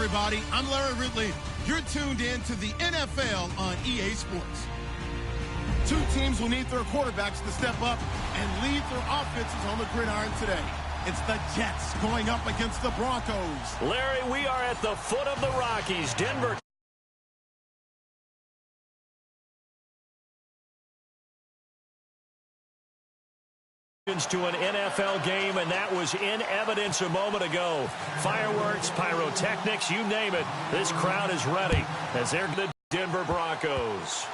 everybody. I'm Larry Ridley. You're tuned in to the NFL on EA Sports. Two teams will need their quarterbacks to step up and lead their offenses on the gridiron today. It's the Jets going up against the Broncos. Larry, we are at the foot of the Rockies. Denver to an NFL game, and that was in evidence a moment ago. Fireworks, pyrotechnics, you name it. This crowd is ready as they're the Denver Broncos.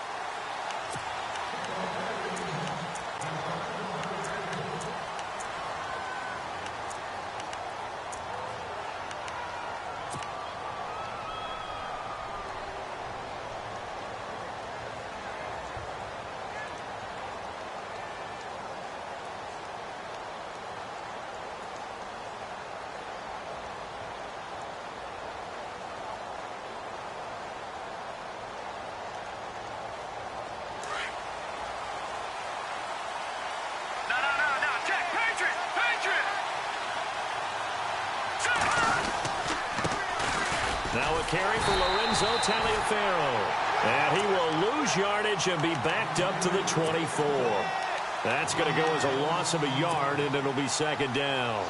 Now a carry for Lorenzo Taliaferro. And he will lose yardage and be backed up to the 24. That's going to go as a loss of a yard, and it'll be second down.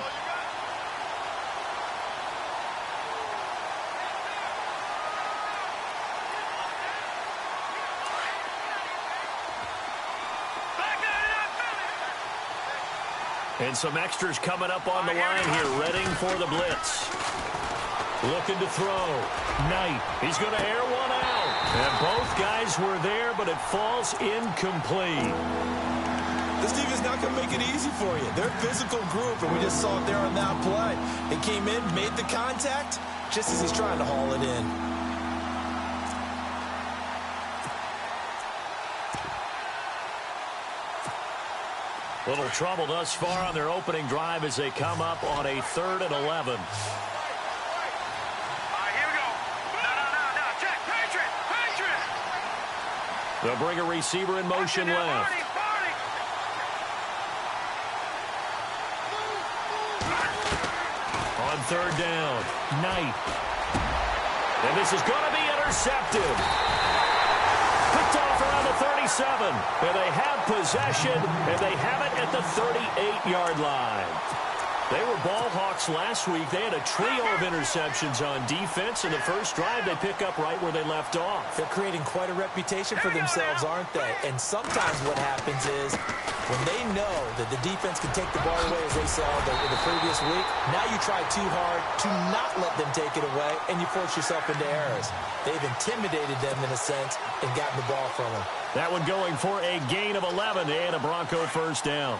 And some extras coming up on the line here, readying for the blitz. Looking to throw. Knight. He's going to air one out. And both guys were there, but it falls incomplete. This defense is not going to make it easy for you. They're a physical group, and we just saw it there on that play. It came in, made the contact, just as he's trying to haul it in. Little trouble thus far on their opening drive as they come up on a 3rd and 11. They'll bring a receiver in motion left. On 3rd down, Knight. And this is going to be intercepted. Picked off around the 37. And they have possession, and they have it at the 38-yard line. They were ball hawks last week. They had a trio of interceptions on defense. In the first drive, they pick up right where they left off. They're creating quite a reputation for themselves, aren't they? And sometimes what happens is when they know that the defense can take the ball away, as they saw the previous week, now you try too hard to not let them take it away, and you force yourself into errors. They've intimidated them in a sense and gotten the ball from them. That one going for a gain of 11 and a Bronco first down.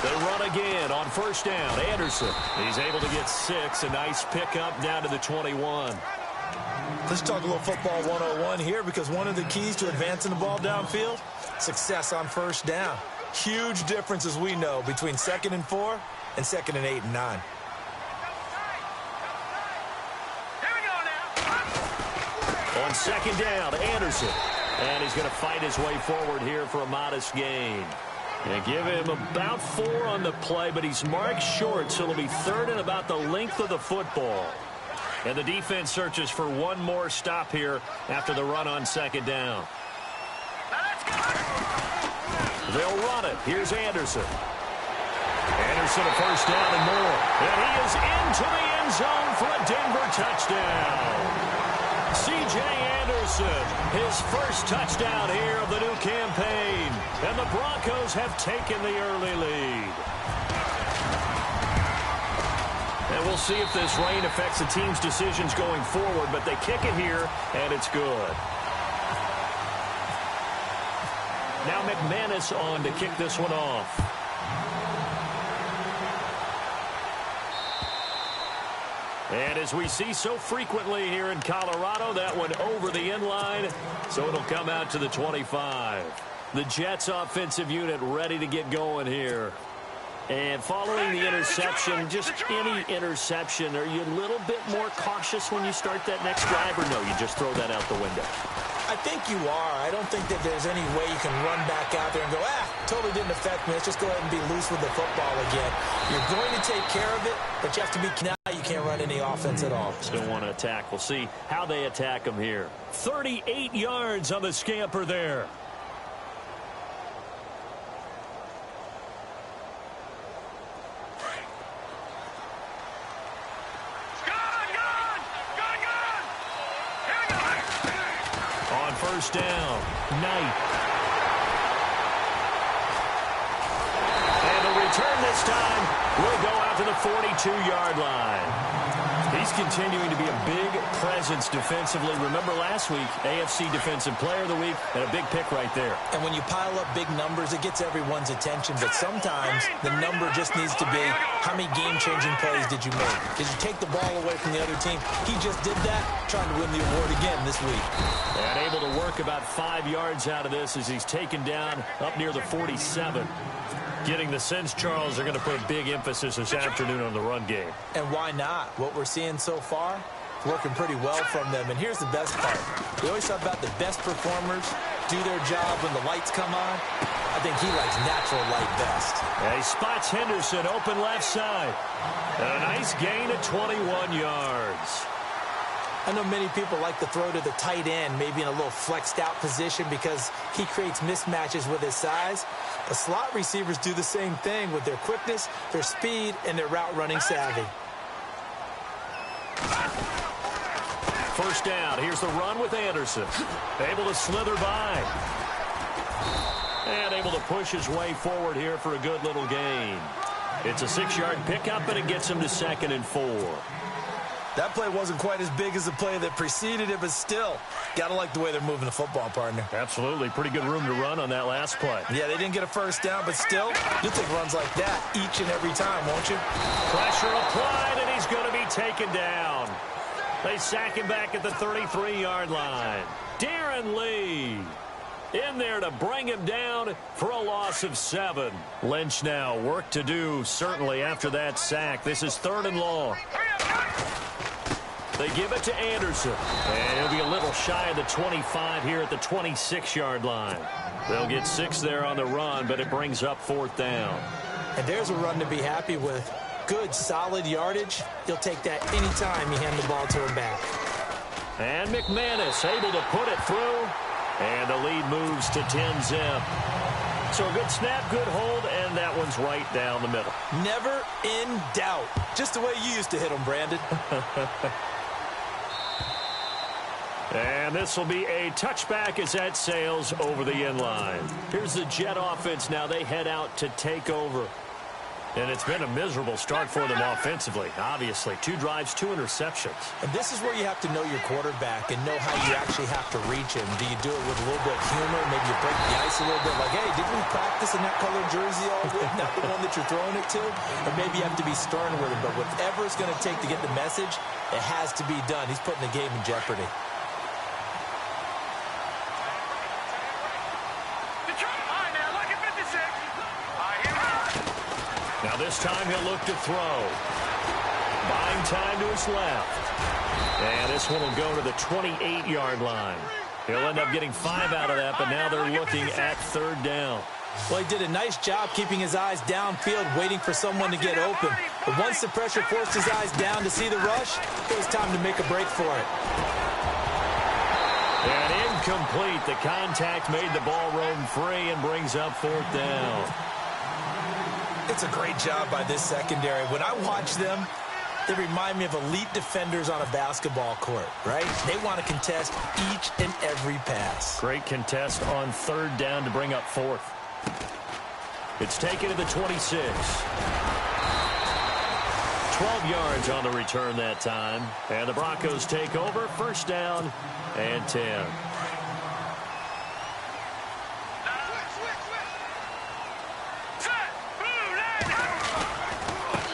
They run again on 1st down. Anderson. He's able to get 6. A nice pickup down to the 21. Let's talk a little football 101 here, because one of the keys to advancing the ball downfield, success on 1st down. Huge difference, as we know, between 2nd and 4 and 2nd and 8 and 9. On 2nd down, Anderson. And he's going to fight his way forward here for a modest gain. And give him about 4 on the play, but he's marked short, so it'll be 3rd and about the length of the football. And the defense searches for one more stop here after the run on 2nd down. They'll run it. Here's Anderson. Anderson a 1st down and more. And he is into the end zone for a Denver touchdown. C.J. Anderson, his first touchdown here of the new campaign. And the Broncos have taken the early lead. And we'll see if this rain affects the team's decisions going forward, but they kick it here, and it's good. Now McManus on to kick this one off. And as we see so frequently here in Colorado, that one over the end line, so it'll come out to the 25. The Jets offensive unit ready to get going here. And following the interception, just any interception, are you a little bit more cautious when you start that next drive, or no, you just throw that out the window? I think you are. I don't think that there's any way you can run back out there and go, totally didn't affect me. Let's just go ahead and be loose with the football again. You're going to take care of it, but you have to be now. You can't run any offense at all. Still want to attack. We'll see how they attack them here. 38 yards on the scamper there. First down, Knight. And the return this time will go out to the 42-yard line. He's continuing to be a big presence defensively. Remember last week, AFC Defensive Player of the Week, and a big pick right there. And when you pile up big numbers, it gets everyone's attention. But sometimes the number just needs to be, how many game-changing plays did you make? Did you take the ball away from the other team? He just did that, trying to win the award again this week. And able to work about 5 yards out of this as he's taken down up near the 47. Getting the sense, Charles, they're going to put a big emphasis this afternoon on the run game. And why not? What we're seeing so far, working pretty well from them. And here's the best part. We always talk about the best performers do their job when the lights come on. I think he likes natural light best. And he spots Henderson open left side. And a nice gain of 21 yards. I know many people like to throw to the tight end, maybe in a little flexed out position because he creates mismatches with his size. The slot receivers do the same thing with their quickness, their speed, and their route running savvy. First down. Here's the run with Anderson. Able to slither by. And able to push his way forward here for a good little gain. It's a 6-yard pickup, and it gets him to 2nd and 4. That play wasn't quite as big as the play that preceded it, but still, got to like the way they're moving the football, partner. Absolutely. Pretty good room to run on that last play. Yeah, they didn't get a first down, but still, you'll take runs like that each and every time, won't you? Pressure applied, and he's going to be taken down. They sack him back at the 33-yard line. Darren Lee in there to bring him down for a loss of 7. Lynch now, work to do, certainly, after that sack. This is 3rd and long. They give it to Anderson. And he'll be a little shy of the 25 here at the 26-yard line. They'll get 6 there on the run, but it brings up 4th down. And there's a run to be happy with. Good, solid yardage. He'll take that anytime you hand the ball to him back. And McManus able to put it through. And the lead moves to 10-zip. So a good snap, good hold, and that one's right down the middle. Never in doubt. Just the way you used to hit them, Brandon. And this will be a touchback as that sails over the end line. Here's the Jet offense now. They head out to take over. And it's been a miserable start for them offensively, obviously. 2 drives, 2 interceptions. And this is where you have to know your quarterback and know how you actually have to reach him. Do you do it with a little bit of humor? Maybe you break the ice a little bit like, hey, didn't we practice in that colored jersey all week? Not the one that you're throwing it to? Or maybe you have to be stern with him. But whatever it's going to take to get the message, it has to be done. He's putting the game in jeopardy. Now this time he'll look to throw. Buying time to his left. And this one will go to the 28-yard line. He'll end up getting 5 out of that, but now they're looking at 3rd down. Well, he did a nice job keeping his eyes downfield, waiting for someone to get open. But once the pressure forced his eyes down to see the rush, it was time to make a break for it. And incomplete. The contact made the ball roam free and brings up 4th down. It's a great job by this secondary. When I watch them, they remind me of elite defenders on a basketball court, right? They want to contest each and every pass. Great contest on 3rd down to bring up 4th. It's taken to the 26. 12 yards on the return that time. And the Broncos take over. 1st down and 10.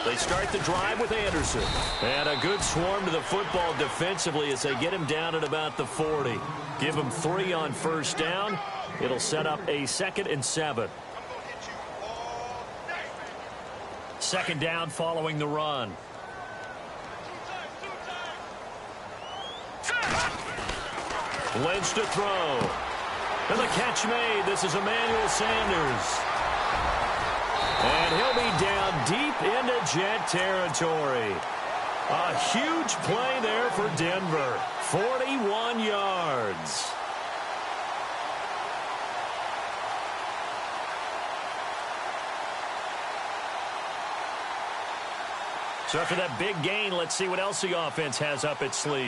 They start the drive with Anderson. And a good swarm to the football defensively as they get him down at about the 40. Give him 3 on 1st down. It'll set up a 2nd and 7. Second down following the run. Lynch to throw. And the catch made. This is Emmanuel Sanders. And he'll be down deep into Jet territory. A huge play there for Denver. 41 yards. So after that big gain, let's see what else the offense has up its sleeve.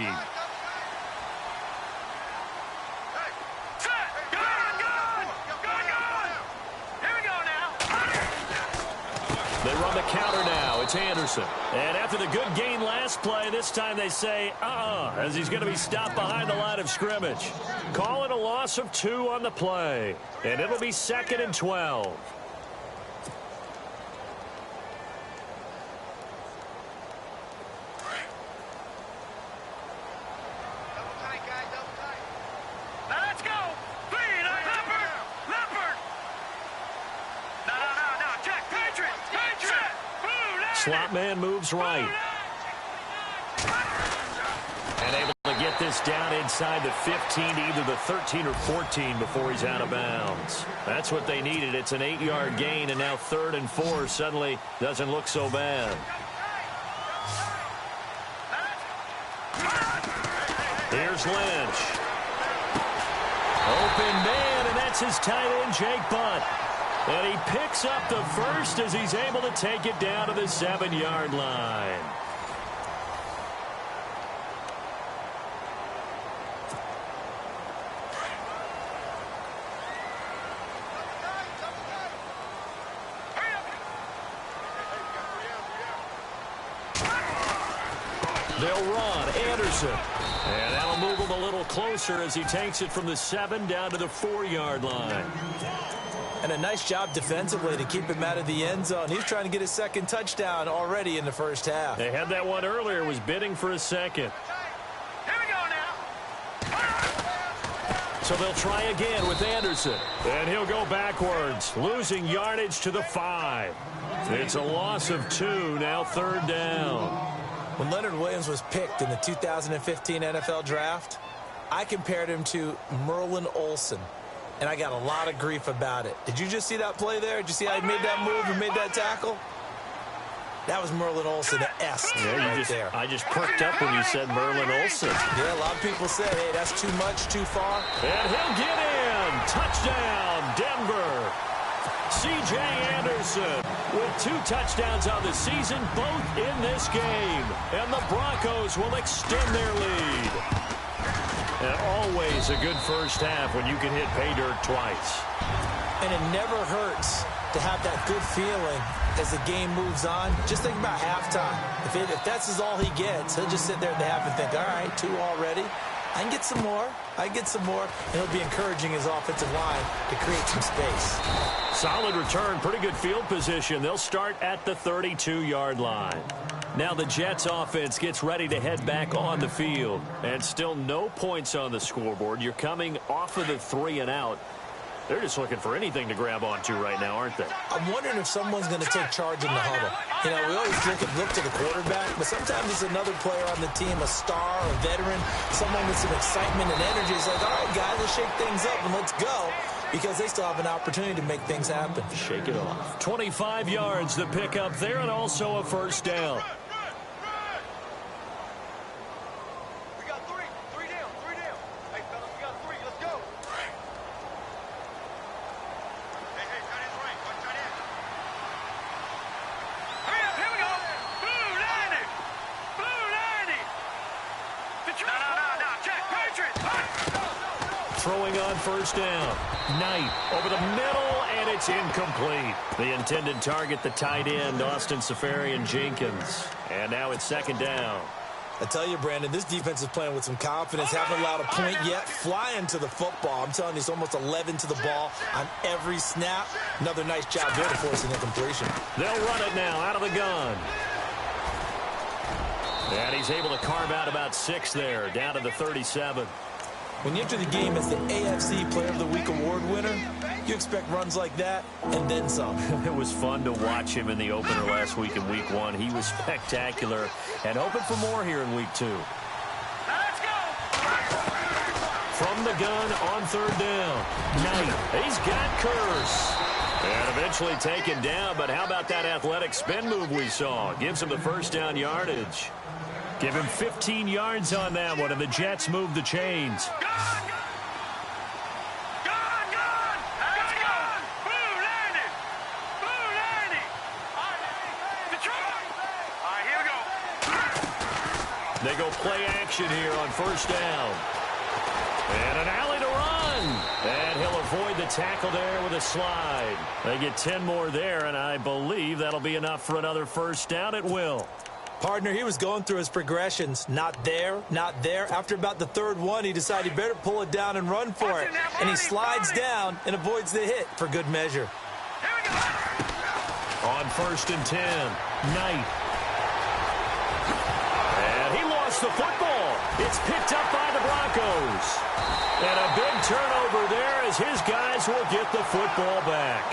They run the counter now. It's Anderson. And after the good gain last play, this time they say, as he's going to be stopped behind the line of scrimmage. Call it a loss of 2 on the play. And it'll be 2nd and 12. Slot man moves right. And able to get this down inside the 15, either the 13 or 14 before he's out of bounds. That's what they needed. It's an 8-yard gain, and now 3rd and 4 suddenly doesn't look so bad. Here's Lynch. Open man, and that's his tight end, Jake Butt. And he picks up the first as he's able to take it down to the 7-yard line. They'll run. Anderson. And that'll move him a little closer as he takes it from the 7 down to the 4-yard line. And a nice job defensively to keep him out of the end zone. He's trying to get his 2nd touchdown already in the first half. They had that one earlier, was bidding for a second. Here we go now. So they'll try again with Anderson. And he'll go backwards, losing yardage to the 5. It's a loss of 2, now 3rd down. When Leonard Williams was picked in the 2015 NFL Draft, I compared him to Merlin Olsen. And I got a lot of grief about it. Did you just see that play there? Did you see how he made that move and made that tackle? That was Merlin Olsen-esque right there. I just perked up when you said Merlin Olsen. Yeah, a lot of people say, hey, that's too much, too far. And he'll get in. Touchdown, Denver. C.J. Anderson with 2 touchdowns on the season, both in this game. And the Broncos will extend their lead. And always a good first half when you can hit pay dirt twice. And it never hurts to have that good feeling as the game moves on. Just think about halftime. If that's all he gets, he'll just sit there at the half and think, all right, 2 already. I can get some more. I can get some more. And he'll be encouraging his offensive line to create some space. Solid return. Pretty good field position. They'll start at the 32-yard line. Now the Jets offense gets ready to head back on the field. And still no points on the scoreboard. You're coming off of the 3 and out. They're just looking for anything to grab onto right now, aren't they? I'm wondering if someone's going to take charge in the huddle. You know, we always look to the quarterback, but sometimes it's another player on the team, a star, a veteran, someone with some excitement and energy. It's like, all right, guys, let's shake things up and let's go, because they still have an opportunity to make things happen. Shake it off. 25 yards the pickup there, and also a first down. Throwing on first down. Knight over the middle, and it's incomplete. The intended target, the tight end, Austin Seferian-Jenkins. And now it's 2nd down. I tell you, Brandon, this defense is playing with some confidence. Haven't allowed a point yet. Flying to the football. I'm telling you, it's almost 11 to the ball on every snap. Another nice job there to force an incompletion. They'll run it now out of the gun. And he's able to carve out about 6 there, down to the 37. When you enter the game as the AFC Player of the Week award winner, You expect runs like that, and then some. It was fun to watch him in the opener last week in Week 1. He was spectacular, and hoping for more here in Week 2. Let's go! From the gun on third down. Knight, he's got Curse. And eventually taken down, but how about that athletic spin move we saw? Gives him the first down yardage. Give him 15 yards on that one, and the Jets move the chains. They go play action here on first down. And an alley to run. And he'll avoid the tackle there with a slide. They get 10 more there, and I believe that'll be enough for another first down. It will. Partner, he was going through his progressions. Not there, not there. After about the third one, he decided he better pull it down and run for it. And he slides down and avoids the hit for good measure. On first and 10, Knight. And he lost the football. It's picked up by the Broncos. And a big turnover there as his guys will get the football back.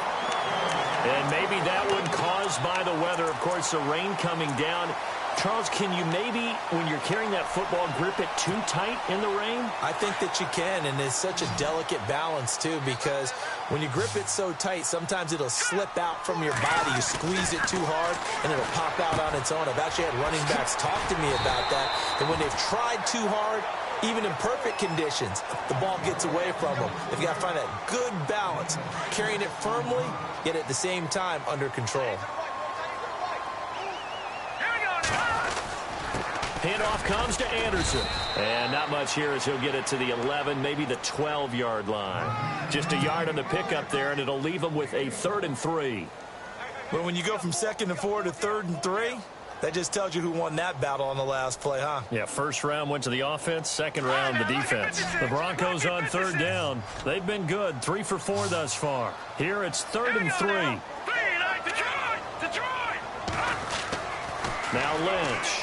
And maybe that one caused by the weather. Of course, the rain coming down. Charles, can you maybe, when you're carrying that football, grip it too tight in the rain? I think that you can, and it's such a delicate balance, too, because when you grip it so tight, sometimes it'll slip out from your body. You squeeze it too hard, and it'll pop out on its own. I've actually had running backs talk to me about that, and when they've tried too hard, even in perfect conditions, the ball gets away from them. They've got to find that good balance, carrying it firmly, yet at the same time under control. Handoff comes to Anderson. And not much here as he'll get it to the 11, maybe the 12-yard line. Just a yard on the pickup there, and it'll leave him with a 3rd and 3. But when you go from 2nd and 4 to 3rd and 3, that just tells you who won that battle on the last play, huh? Yeah, first round went to the offense, second round the defense. The Broncos on third down. They've been good, 3 for 4 thus far. Here it's 3rd and 3. Now Lynch.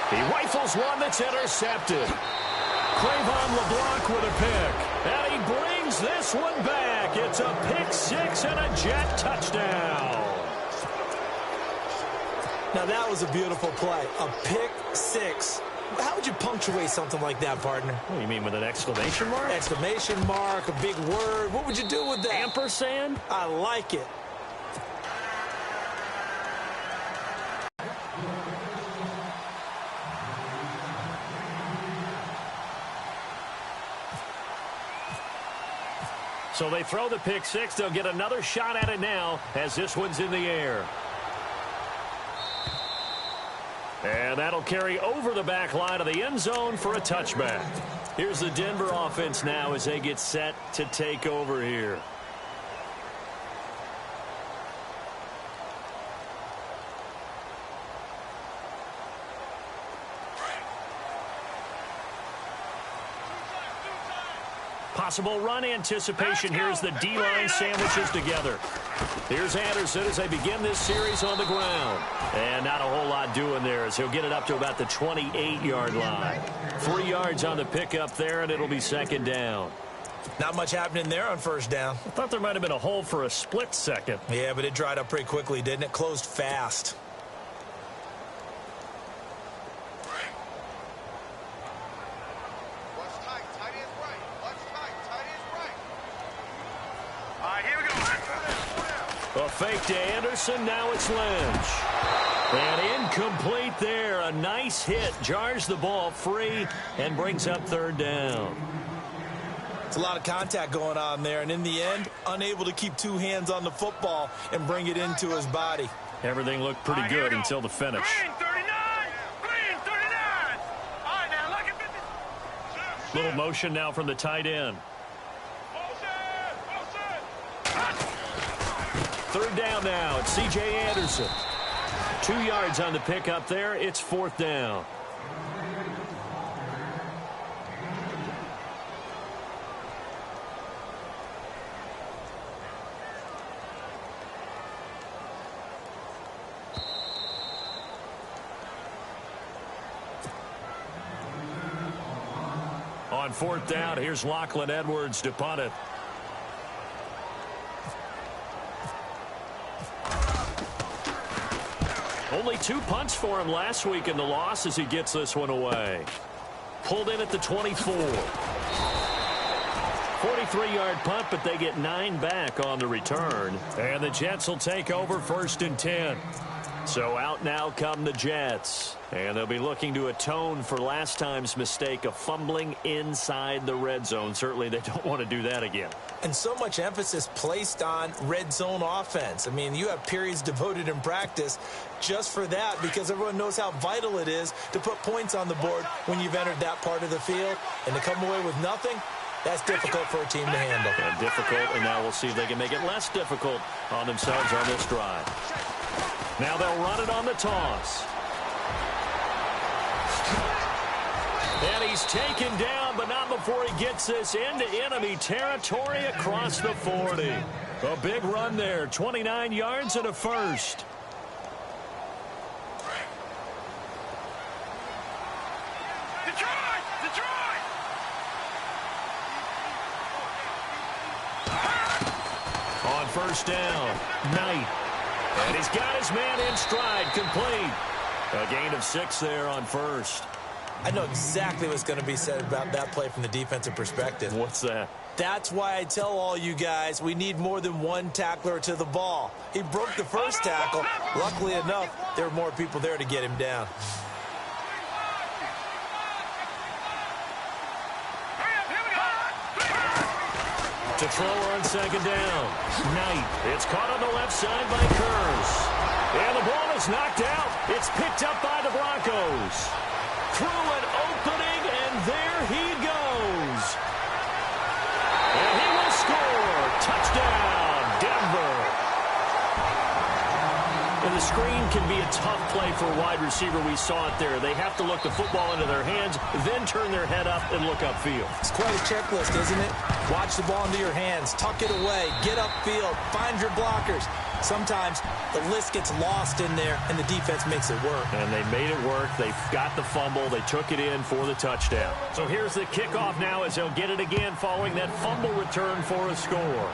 He rifles one that's intercepted. Cravon LeBlanc with a pick. And he brings this one back. It's a pick 6 and a Jet touchdown. Now that was a beautiful play. A pick 6. How would you punctuate something like that, partner? What do you mean, with an exclamation mark? Exclamation mark, a big word. What would you do with that? Ampersand? I like it. So they throw the pick 6. They'll get another shot at it now as this one's in the air. And that'll carry over the back line of the end zone for a touchback. Here's the Denver offense now as they get set to take over here. Possible run anticipation. Here's the D-line sandwiches together. Here's Anderson as they begin this series on the ground. And not a whole lot doing there as he'll get it up to about the 28-yard line. 3 yards on the pickup there, and it'll be second down. Not much happening there on first down. I thought there might have been a hole for a split second. Yeah, but it dried up pretty quickly, didn't it? Closed fast. A fake to Anderson. Now it's Lynch. And incomplete there. A nice hit. Jars the ball free and brings up third down. It's a lot of contact going on there. And in the end, unable to keep 2 hands on the football and bring it into his body. Everything looked pretty good until the finish. Green 39. Green 39. All right, now look at this. Little motion now from the tight end. Third down now. It's C.J. Anderson. 2 yards on the pickup there. It's 4th down. On On fourth down, here's Lachlan Edwards to punt it. Only 2 punts for him last week in the loss as he gets this one away. Pulled in at the 24. 43-yard punt, but they get 9 back on the return. And the Jets will take over 1st and 10. So out now come the Jets. And they'll be looking to atone for last time's mistake of fumbling inside the red zone. Certainly they don't want to do that again. And so much emphasis placed on red zone offense. I mean, you have periods devoted in practice just for that because everyone knows how vital it is to put points on the board when you've entered that part of the field. And to come away with nothing, that's difficult for a team to handle. And difficult, and now we'll see if they can make it less difficult on themselves on this drive. Now they'll run it on the toss. And he's taken down, but not before he gets this into enemy territory across the 40. A big run there, 29 yards and a first. Detroit! Detroit! On first down, Knight. And he's got his man in stride, complete. A gain of 6 there on first. I know exactly what's going to be said about that play from the defensive perspective. What's that? That's why I tell all you guys we need more than one tackler to the ball. He broke the first tackle. Luckily enough, there were more people there to get him down. To throw on second down. Knight. It's caught on the left side by Kurz. And the ball is knocked out. It's picked up by the Broncos. Through an opening, and there he goes. And he will score. Touchdown, Denver. And the screen can be a tough play for a wide receiver. We saw it there. They have to look the football into their hands, then turn their head up and look upfield. It's quite a checklist, isn't it? Watch the ball into your hands, tuck it away, get upfield, find your blockers. Sometimes the list gets lost in there, and the defense makes it work. And they made it work. They got the fumble. They took it in for the touchdown. So here's the kickoff now as they'll get it again following that fumble return for a score.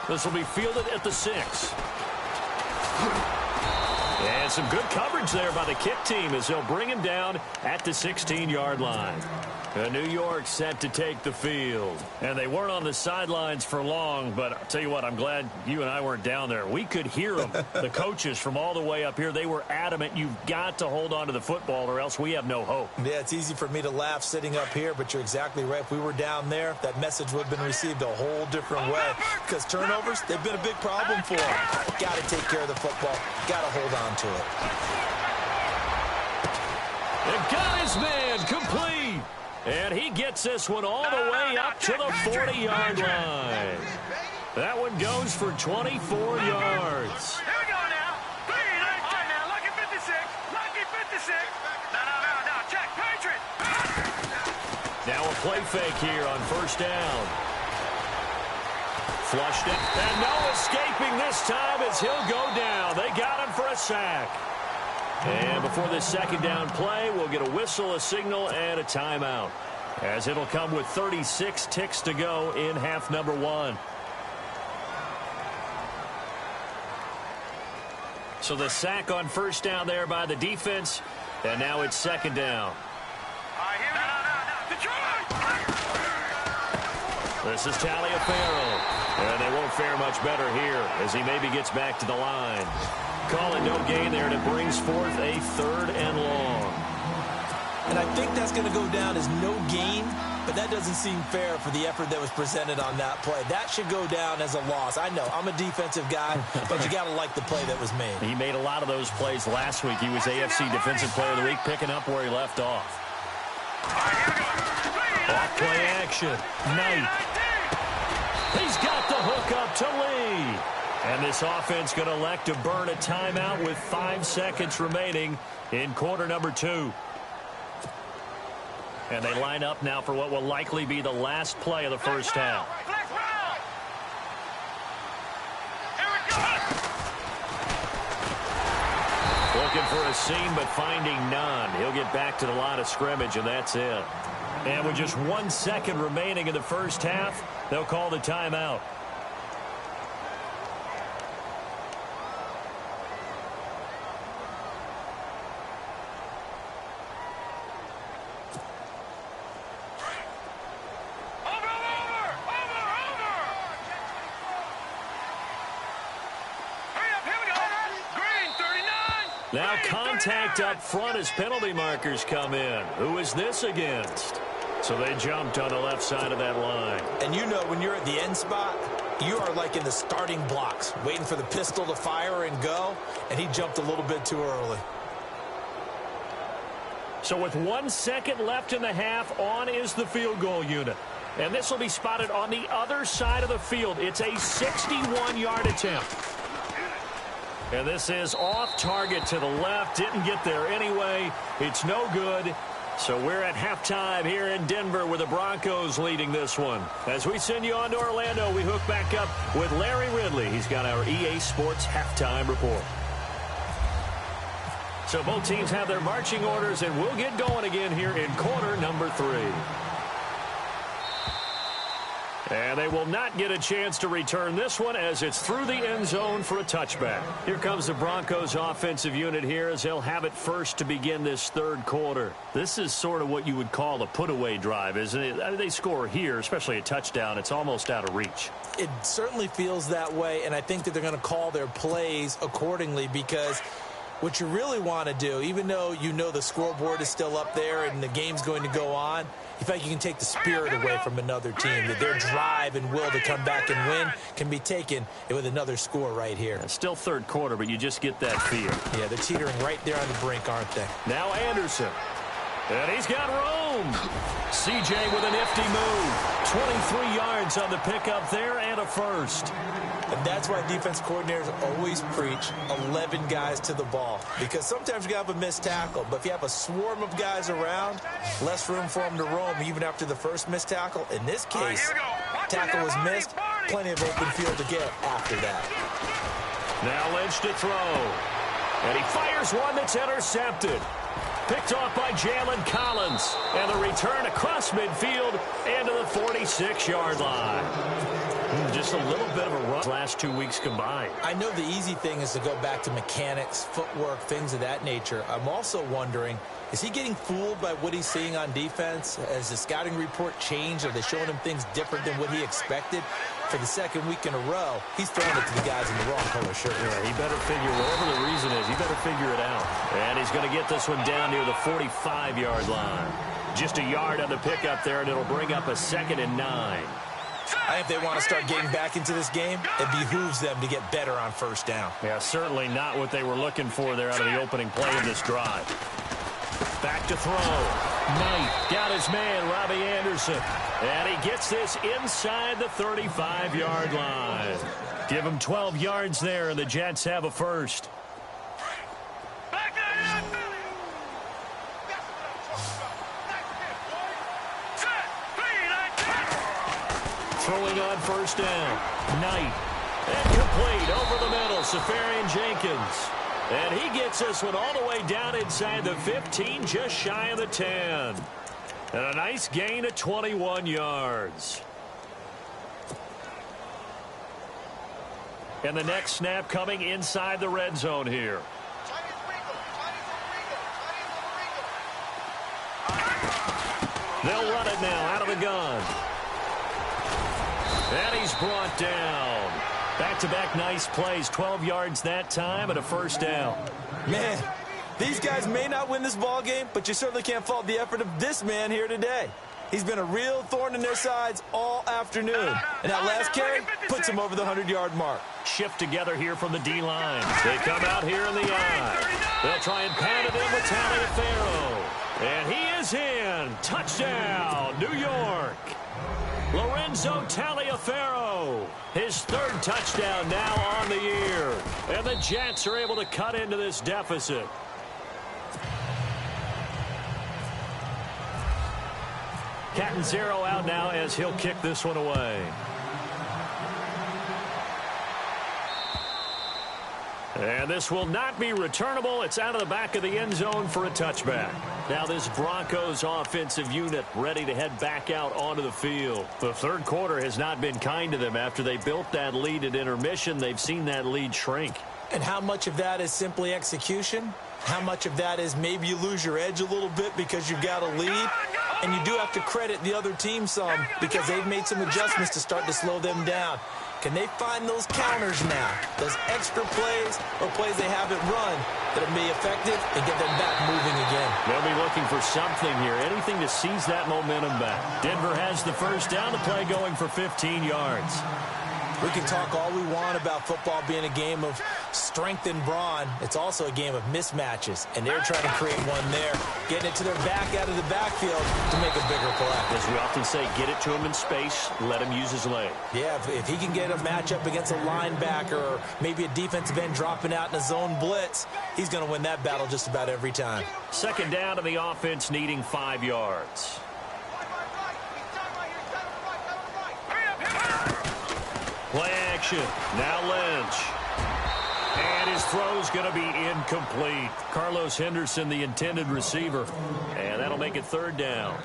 This will be fielded at the 6. And some good coverage there by the kick team as they'll bring him down at the 16-yard line. New York set to take the field. And they weren't on the sidelines for long, but I'll tell you what, I'm glad you and I weren't down there. We could hear them, the coaches from all the way up here. They were adamant, you've got to hold on to the football or else we have no hope. Yeah, it's easy for me to laugh sitting up here, but you're exactly right. If we were down there, that message would have been received a whole different way. Because turnovers, they've been a big problem for them. Got to take care of the football. Got to hold on to it. And got his man complete. And he gets this one all the way up to the 40-yard line. That one goes for 24 yards. Here we go now. 3, 9, 10 now. Lucky 56. Lucky 56. No. Check. Patriot. Now a play fake here on first down. Flushed it. And no escaping this time as he'll go down. They got him for a sack. And before this second down play, we'll get a whistle, a signal, and a timeout. As it'll come with 36 ticks to go in half number 1. So the sack on first down there by the defense. And now it's second down. This is Taliaferro. And they won't fare much better here as he maybe gets back to the line. Call it no gain there, and it brings forth a 3rd and long. And I think that's going to go down as no gain, but that doesn't seem fair for the effort that was presented on that play. That should go down as a loss. I know, I'm a defensive guy, but you got to like the play that was made. He made a lot of those plays last week. He was AFC Defensive Player of the Week, picking up where he left off. Off play action. Knight. He's got the hook up to Lee. And this offense going to elect to burn a timeout with 5 seconds remaining in quarter number 2. And they line up now for what will likely be the last play of the first half. Looking for a seam, but finding none. He'll get back to the line of scrimmage, and that's it. And with just 1 second remaining in the first half, they'll call the timeout. Now contact up front as penalty markers come in. Who is this against? So they jumped on the left side of that line. And you know when you're at the end spot, you are like in the starting blocks, waiting for the pistol to fire and go, and he jumped a little bit too early. So with 1 second left in the half, on is the field goal unit. And this will be spotted on the other side of the field. It's a 61-yard attempt. And this is off target to the left. Didn't get there anyway. It's no good. So we're at halftime here in Denver with the Broncos leading this one. As we send you on to Orlando, we hook back up with Larry Ridley. He's got our EA Sports halftime report. So both teams have their marching orders, and we'll get going again here in quarter number 3. And they will not get a chance to return this one as it's through the end zone for a touchback. Here comes the Broncos offensive unit here as they'll have it first to begin this third quarter. This is sort of what you would call a put-away drive, isn't it? I mean, they score here, especially a touchdown. It's almost out of reach. It certainly feels that way, and I think that they're going to call their plays accordingly because what you really want to do, even though you know the scoreboard is still up there and the game's going to go on, you think you can take the spirit away from another team, that their drive and will to come back and win can be taken with another score right here. It's still third quarter, but you just get that feel. Yeah, they're teetering right there on the brink, aren't they? Now Anderson. And he's got room. CJ with a nifty move. 23 yards on the pickup there and a first. And that's why defense coordinators always preach 11 guys to the ball. Because sometimes you have a missed tackle. But if you have a swarm of guys around, less room for them to roam even after the first missed tackle. In this case, tackle was missed. Plenty of open field to get after that. Now Lynch to throw. And he fires one that's intercepted. Picked off by Jalen Collins. And the return across midfield and to the 46-yard line. Just a little bit of a run last 2 weeks combined. I know the easy thing is to go back to mechanics, footwork, things of that nature. I'm also wondering, is he getting fooled by what he's seeing on defense? Has the scouting report changed? Are they showing him things different than what he expected? For the second week in a row, he's throwing it to the guys in the wrong color shirt. Yeah, he better figure, whatever the reason is, he better figure it out. And he's going to get this one down near the 45-yard line. Just a yard on the pickup there, and it'll bring up a 2nd and 9. I think if they want to start getting back into this game, it behooves them to get better on first down. Yeah, certainly not what they were looking for there out of the opening play of this drive. Back to throw. Knight got his man, Robbie Anderson. And he gets this inside the 35-yard line. Give him 12 yards there, and the Jets have a first. Throwing on first down. Knight. And complete over the middle. Safarian Jenkins. And he gets this one all the way down inside the 15, just shy of the 10. And a nice gain of 21 yards. And the next snap coming inside the red zone here. They'll run it now out of the gun. And he's brought down. Back-to-back nice plays. 12 yards that time and a first down. Man, these guys may not win this ball game, but you certainly can't fault the effort of this man here today. He's been a real thorn in their sides all afternoon. And that last carry puts him over the 100-yard mark. Shift together here from the D-line. They come out here in the eye. They'll try and pound it in with Taliaferro. And he is in. Touchdown, New York. Lorenzo Taliaferro, his third touchdown now on the year. And the Jets are able to cut into this deficit. Catanzaro out now as he'll kick this one away. And this will not be returnable. It's out of the back of the end zone for a touchback. Now this Broncos offensive unit ready to head back out onto the field. The third quarter has not been kind to them. After they built that lead at intermission, they've seen that lead shrink. And how much of that is simply execution? How much of that is maybe you lose your edge a little bit because you've got a lead? And you do have to credit the other team some because they've made some adjustments to start to slow them down. Can they find those counters now, those extra plays or plays they haven't run that'll be effective and get them back moving again? They'll be looking for something here, anything to seize that momentum back. Denver has the first down. The play going for 15 yards. We can talk all we want about football being a game of strength and brawn. It's also a game of mismatches, and they're trying to create one there, getting it to their back out of the backfield to make a bigger play. As we often say, get it to him in space, let him use his leg. Yeah, if he can get a matchup against a linebacker or maybe a defensive end dropping out in a zone blitz, he's going to win that battle just about every time. Second down to the offense, needing 5 yards. Play action. Now Lynch. And his throw's going to be incomplete. Carlos Henderson, the intended receiver. And that'll make it third down.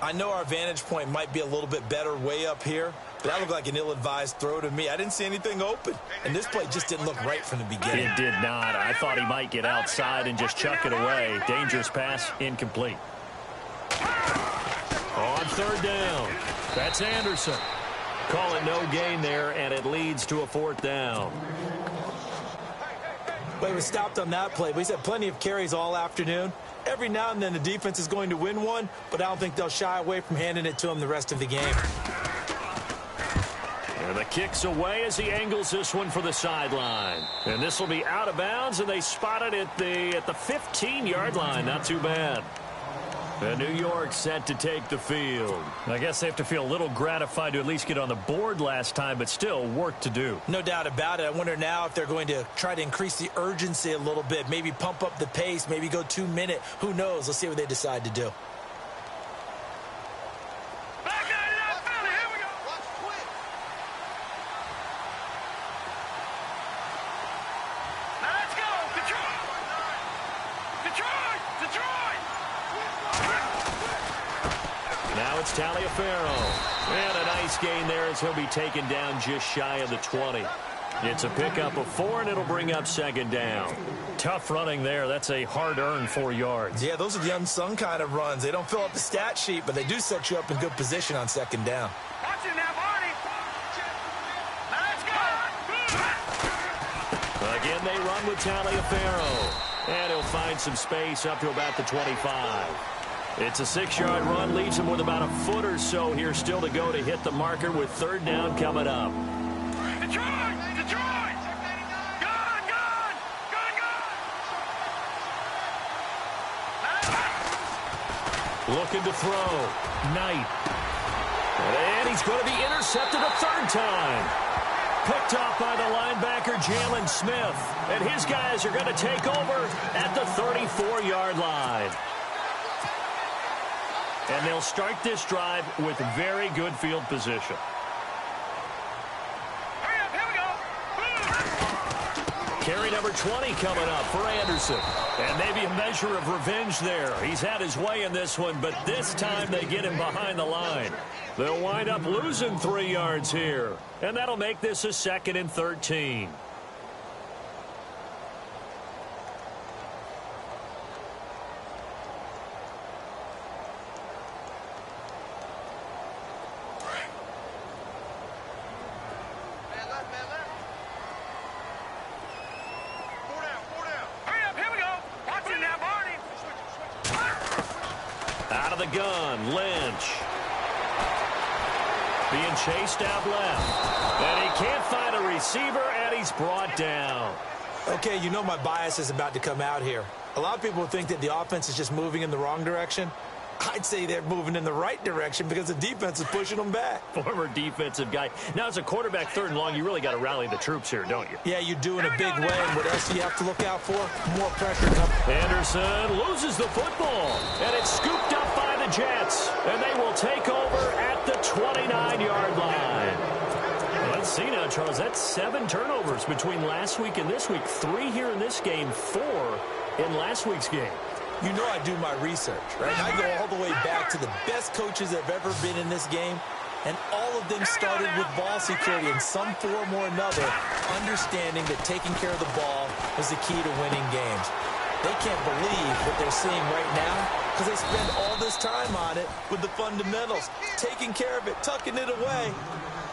I know our vantage point might be a little bit better way up here, but that looked like an ill-advised throw to me. I didn't see anything open. And this play just didn't look right from the beginning. It did not. I thought he might get outside and just chuck it away. Dangerous pass, incomplete. On third down, that's Anderson. Call it no gain there, and it leads to a fourth down. Well, he was stopped on that play, but he's had plenty of carries all afternoon. Every now and then the defense is going to win one, but I don't think they'll shy away from handing it to him the rest of the game. And the kick's away as he angles this one for the sideline. And this will be out of bounds, and they spot it at the 15-yard line. Not too bad. And New York set to take the field. I guess they have to feel a little gratified to at least get on the board last time, but still work to do. No doubt about it. I wonder now if they're going to try to increase the urgency a little bit, maybe pump up the pace, maybe go 2 minute. Who knows? Let's see what they decide to do. Now it's Taliaferro. And a nice gain there as he'll be taken down just shy of the 20. It's a pickup of 4, and it'll bring up second down. Tough running there. That's a hard-earned 4 yards. Yeah, those are the unsung kind of runs. They don't fill up the stat sheet, but they do set you up in good position on second down. Watch it now, Barney. Let's go. Again, they run with Taliaferro. And he'll find some space up to about the 25. It's a 6-yard run, leaves him with about a foot or so here still to go to hit the marker with third down coming up. Detroit! Detroit! Gun! Gun! Gun! Gun! Looking to throw. Knight. And he's going to be intercepted a third time. Picked off by the linebacker, Jalen Smith. And his guys are going to take over at the 34-yard line. And they'll start this drive with very good field position. Hurry up, here we go. Carry number 20 coming up for Anderson. And maybe a measure of revenge there. He's had his way in this one, but this time they get him behind the line. They'll wind up losing 3 yards here. And that'll make this a 2nd and 13. The gun, Lynch. Being chased out left. And he can't find a receiver, and he's brought down. Okay, you know my bias is about to come out here. A lot of people think that the offense is just moving in the wrong direction. I'd say they're moving in the right direction because the defense is pushing them back. Former defensive guy. Now, as a quarterback, third and long, you really got to rally the troops here, don't you? Yeah, you do in a big way. And what else do you have to look out for? More pressure coming. Anderson loses the football, and it's scooped up by the Jets, and they will take over at the 29-yard line. Well, see now, Charles, that's 7 turnovers between last week and this week. 3 here in this game, 4 in last week's game. You know I do my research, right? I go all the way back to the best coaches that have ever been in this game, and all of them started with ball security in some form or another, understanding that taking care of the ball was the key to winning games. They can't believe what they're seeing right now because they spend all this time on it with the fundamentals, taking care of it, tucking it away,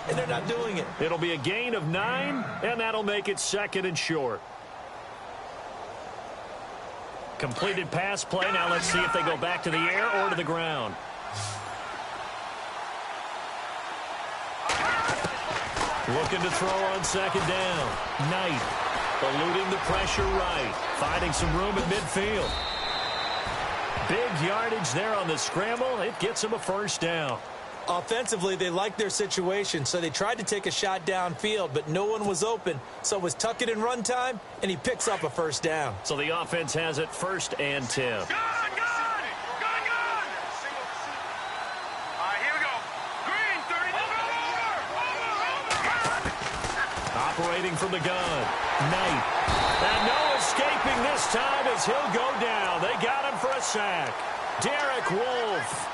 and they're not doing it. It'll be a gain of 9, and that'll make it 2nd and short. Completed pass play. Now let's see if they go back to the air or to the ground. Looking to throw on 2nd down. Knight eluding the pressure right. Finding some room at midfield. Big yardage there on the scramble. It gets him a 1st down. Offensively, they liked their situation, so they tried to take a shot downfield, but no one was open. So it was tuck it and run time, and he picks up a 1st down. So the offense has it 1st and 10. Good! All right, here we go. Green, 30. Over. Operating from the gun. Knight. And no escaping this time as he'll go down. They got him for a sack. Derek Wolfe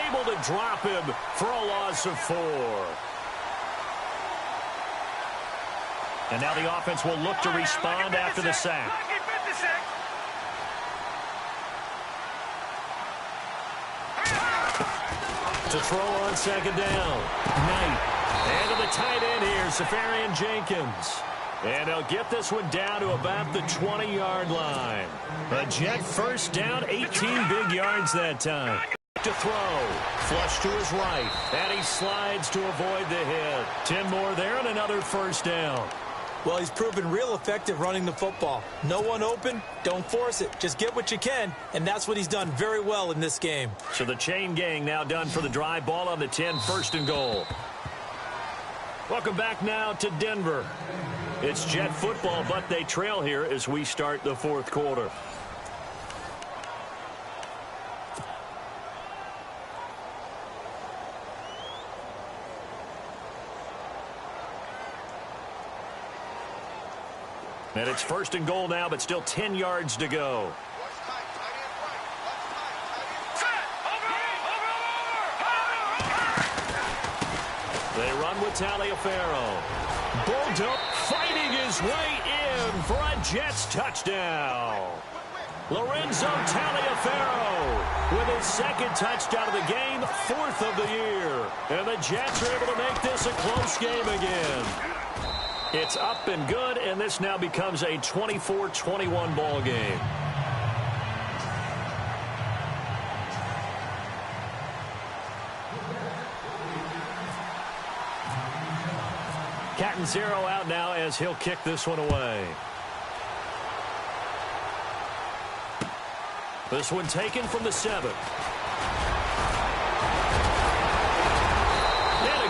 able to drop him for a loss of 4. And now the offense will look to respond after the sack. To throw on 2nd down. Knight. And to the tight end here, Safarian Jenkins. And they'll get this one down to about the 20-yard line. A Jet 1st down, 18 big yards that time. To throw. Flush to his right. And he slides to avoid the hit. 10 more there and another 1st down. Well, he's proven real effective running the football. No one open, don't force it. Just get what you can, and that's what he's done very well in this game. So the chain gang now done for the drive. Ball on the 10, 1st and goal. Welcome back now to Denver. It's Jet football, but they trail here as we start the 4th quarter. And it's 1st and goal now, but still 10 yards to go. They run with Taliaferro. Bulldog fighting his way in for a Jets touchdown. Lorenzo Taliaferro with his 2nd touchdown of the game, 4th of the year. And the Jets are able to make this a close game again. It's up and good, and this now becomes a 24-21 ball game. Catanzaro out now as he'll kick this one away. This one taken from the 7.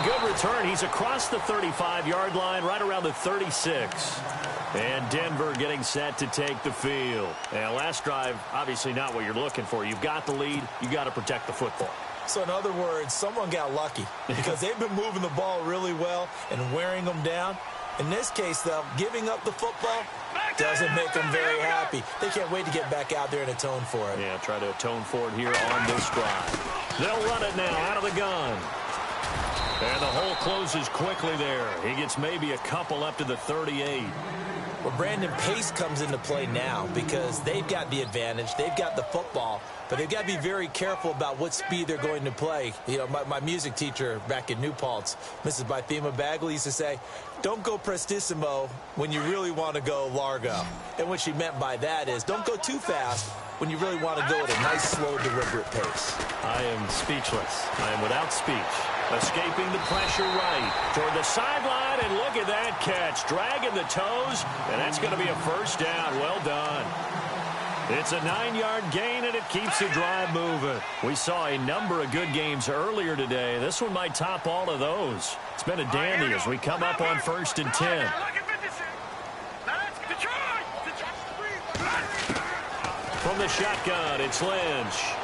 Good return. He's across the 35-yard line, right around the 36. And Denver getting set to take the field. And last drive, obviously not what you're looking for. You've got the lead. You got to protect the football. So in other words, someone got lucky because they've been moving the ball really well and wearing them down. In this case, though, giving up the football doesn't make them very happy. They can't wait to get back out there and atone for it. Yeah, try to atone for it here on this drive. They'll run it now out of the gun. And the hole closes quickly there. He gets maybe a couple up to the 38. Well, Brandon, pace comes into play now because they've got the advantage. They've got the football, but they've got to be very careful about what speed they're going to play. You know, my music teacher back in New Paltz, Mrs. Bythema Bagley, used to say, don't go prestissimo when you really want to go largo. And what she meant by that is don't go too fast when you really want to go at a nice, slow, deliberate pace. I am speechless. I am without speech. Escaping the pressure right toward the sideline, and look at that catch. Dragging the toes, and that's going to be a 1st down. Well done. It's a 9-yard gain, and it keeps the drive moving. We saw a number of good games earlier today. This one might top all of those. It's been a dandy as we come up on 1st and 10. From the shotgun, it's Lynch.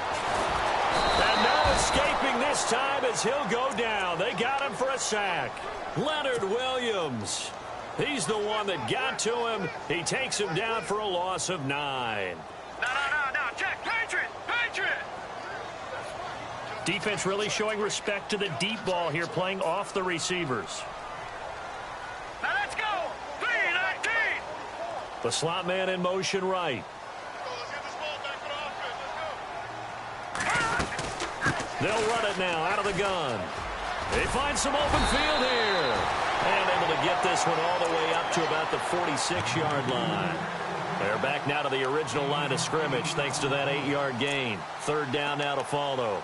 And no No escaping this time as he'll go down. They got him for a sack. Leonard Williams. He's the one that got to him. He takes him down for a loss of 9. No. Check. Patriot. Defense really showing respect to the deep ball here, playing off the receivers. Now let's go. 3-19. The slot man in motion right. They'll run it now out of the gun. They find some open field here. And able to get this one all the way up to about the 46-yard line. They're back now to the original line of scrimmage thanks to that 8-yard gain. 3rd down now to follow.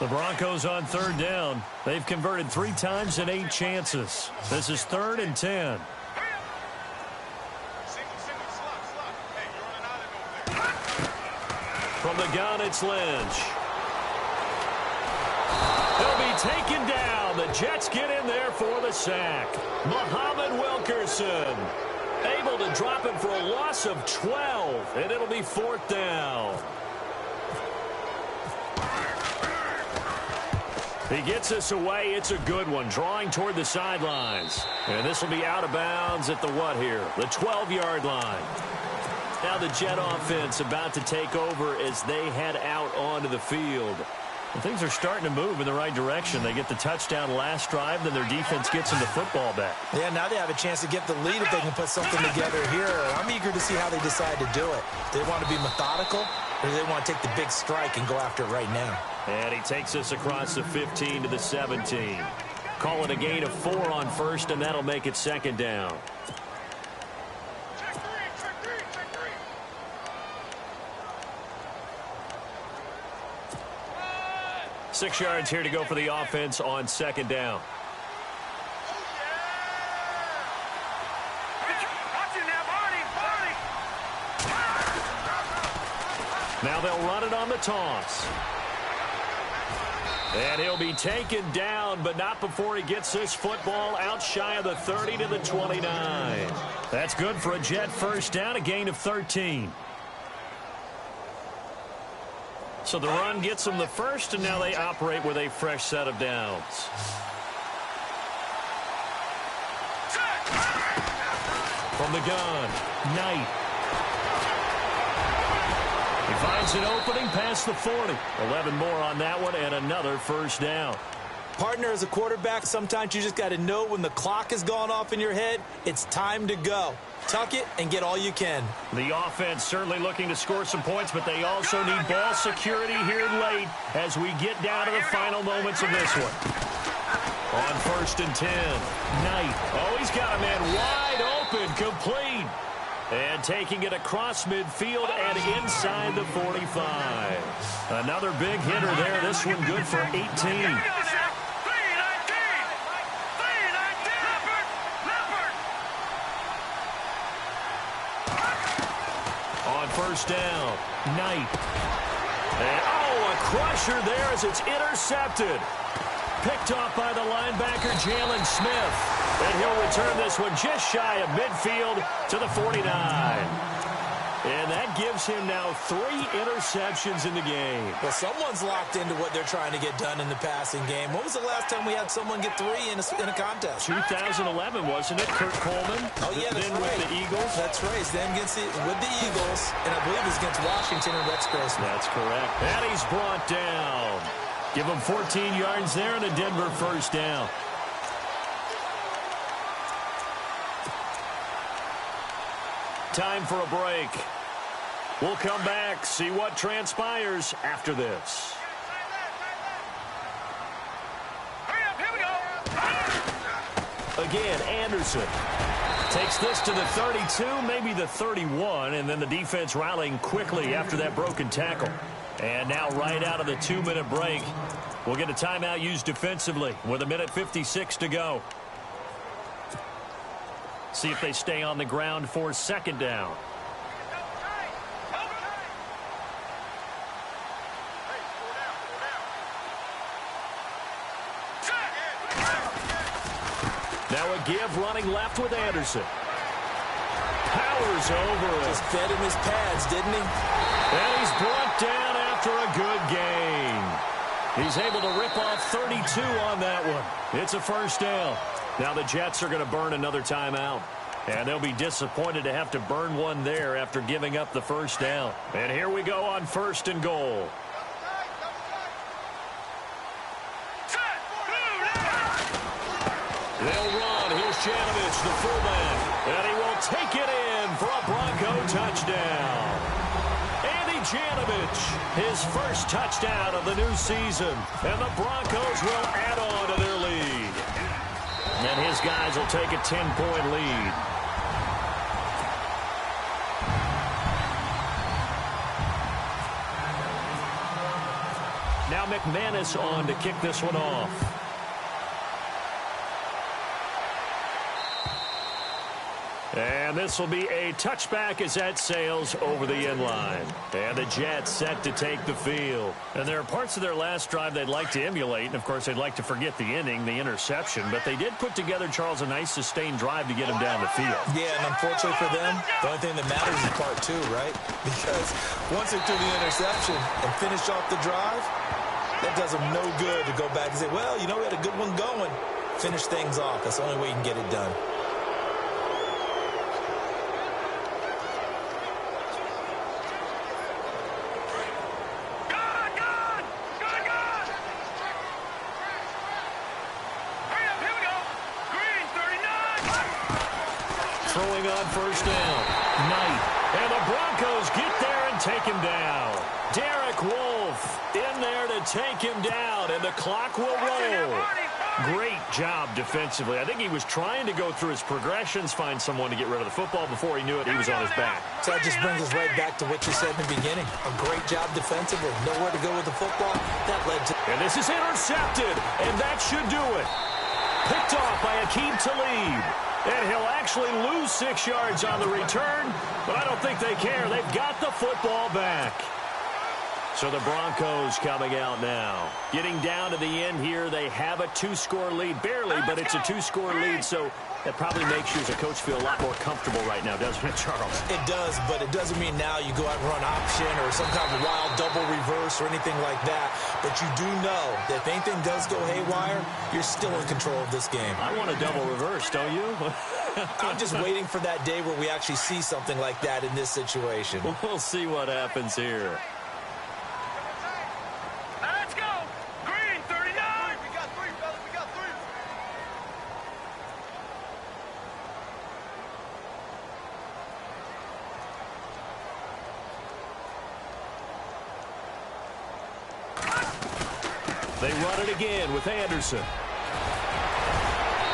The Broncos on 3rd down. They've converted 3 times in 8 chances. This is 3rd and 10. From the gun, it's Lynch. He'll be taken down. The Jets get in there for the sack. Muhammad Wilkerson able to drop him for a loss of 12, and it'll be 4th down. He gets us away. It's a good one, drawing toward the sidelines. And this will be out of bounds at the what here? The 12-yard line. Now the Jet offense about to take over as they head out onto the field. And things are starting to move in the right direction. They get the touchdown last drive, then their defense gets them the football back. Yeah, now they have a chance to get the lead if they can put something together here. I'm eager to see how they decide to do it. Do they want to be methodical, or do they want to take the big strike and go after it right now? And he takes us across the 15 to the 17. Call it a gain of 4 on 1st, and that'll make it 2nd down. 6 yards here to go for the offense on 2nd down. Now they'll run it on the toss. And he'll be taken down, but not before he gets this football out shy of the 30 to the 29. That's good for a Jet 1st down, a gain of 13. So the run gets them the 1st, and now they operate with a fresh set of downs. From the gun, Knight. He finds an opening past the 40. 11 more on that one, and another 1st down. Partner, as a quarterback, sometimes you just got to know when the clock has gone off in your head, it's time to go. Tuck it and get all you can. The offense certainly looking to score some points, but they also need ball security here late as we get down to the final moments of this one. On 1st and 10, Knight. Oh, he's got a man wide open, complete. And taking it across midfield and inside the 45. Another big hitter there. This one good for 18. On 1st down, Knight. And, a crusher there as it's intercepted. Picked off by the linebacker, Jalen Smith. And he'll return this one just shy of midfield to the 49. And that gives him now 3 interceptions in the game. Well, someone's locked into what they're trying to get done in the passing game. When was the last time we had someone get 3 in a contest? 2011, wasn't it? Kurt Coleman. Oh, yeah, that's then right. with the Eagles. That's right. Then with the Eagles, and I believe it's against Washington and Rex Grossman. That's correct. And he's brought down. Give him 14 yards there and a Denver 1st down. Time for a break. We'll come back, see what transpires after this. Hurry up, here we go. Again, Anderson takes this to the 32, maybe the 31, and then the defense rallying quickly after that broken tackle. And now right out of the 2-minute break, we'll get a timeout used defensively with 1:56 to go. See if they stay on the ground for 2nd down. Now a give running left with Anderson. Powers over it. Just fed him his pads, didn't he? And he's brought down after a good gain. He's able to rip off 32 on that one. It's a first down. Now the Jets are going to burn another timeout. And they'll be disappointed to have to burn one there after giving up the first down. And here we go on first and goal. They'll run. Here's Janovich, the fullback. And he will take it in for a Bronco touchdown. Andy Janovich, his first touchdown of the new season. And the Broncos will add on to their lead. And his guys will take a 10-point lead. Now McManus on to kick this one off. And this will be a touchback as that sails over the end line. And the Jets set to take the field. And there are parts of their last drive they'd like to emulate. And, of course, they'd like to forget the inning, the interception. But they did put together, Charles, a nice sustained drive to get them down the field. Yeah, and unfortunately for them, the only thing that matters is part two, right? Because once they threw the interception and finished off the drive, that does them no good to go back and say, well, you know, we had a good one going. Finish things off. That's the only way you can get it done. Throwing on first down. Knight. And the Broncos get there and take him down. Derek Wolfe in there to take him down, and the clock will roll. Great job defensively. I think he was trying to go through his progressions, find someone to get rid of the football. Before he knew it, he was on his back. So that just brings us right back to what you said in the beginning. A great job defensively. Nowhere to go with the football. That led to... And this is intercepted, and that should do it. Picked off by Aqib Talib. And he'll actually lose 6 yards on the return, but I don't think they care. They've got the football back. So the Broncos coming out now. Getting down to the end here, they have a 2-score lead. Barely, but it's a 2-score lead, so that probably makes you as a coach feel a lot more comfortable right now, doesn't it, Charles? It does, but it doesn't mean now you go out and run option or some kind of wild double reverse or anything like that. But you do know that if anything does go haywire, you're still in control of this game. I want a double reverse, don't you? I'm just waiting for that day where we actually see something like that in this situation. We'll see what happens here. Let's go. Green, 39. We got 3, fellas. We got 3. They run it again with Anderson.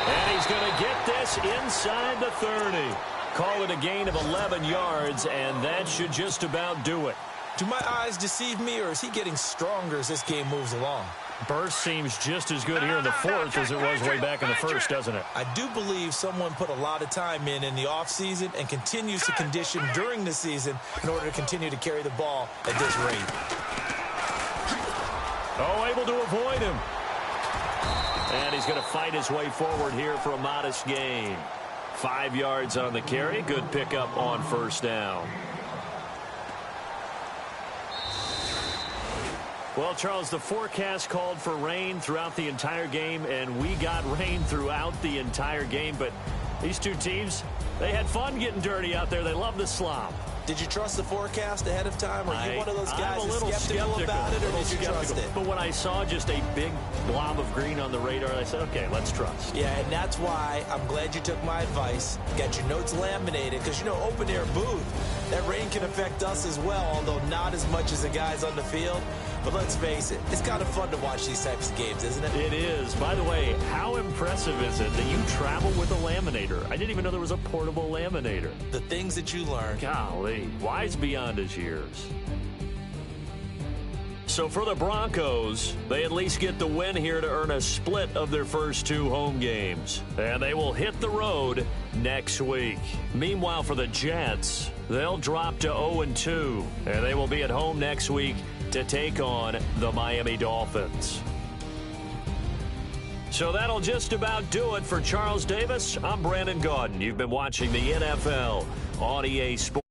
And he's going to get this inside the 30. Call it a gain of 11 yards, and that should just about do it. Do my eyes deceive me, or is he getting stronger as this game moves along? Burst seems just as good here in the fourth as it was way back in the first, doesn't it? I do believe someone put a lot of time in the offseason and continues to condition during the season in order to continue to carry the ball at this rate. Oh, able to avoid him. And he's going to fight his way forward here for a modest gain. 5 yards on the carry. Good pickup on first down. Well, Charles, the forecast called for rain throughout the entire game, and we got rain throughout the entire game. But these two teams, they had fun getting dirty out there. They love the slop. Did you trust the forecast ahead of time? Or are you one of those guys I'm a little skeptical about it, or did you trust it? But when I saw just a big blob of green on the radar, I said, okay, let's trust. Yeah, and that's why I'm glad you took my advice. Got your notes laminated, because, you know, open-air booth, that rain can affect us as well, although not as much as the guys on the field. But let's face it, it's kind of fun to watch these types of games, isn't it? It is. By the way, how impressive is it that you travel with a laminator? I didn't even know there was a portable laminator. The things that you learn. Golly, wise beyond his years. So for the Broncos, they at least get the win here to earn a split of their first 2 home games. And they will hit the road next week. Meanwhile, for the Jets, they'll drop to 0-2. And they will be at home next week to take on the Miami Dolphins. So that'll just about do it for Charles Davis. I'm Brandon Gaudin. You've been watching the NFL on EA Sports.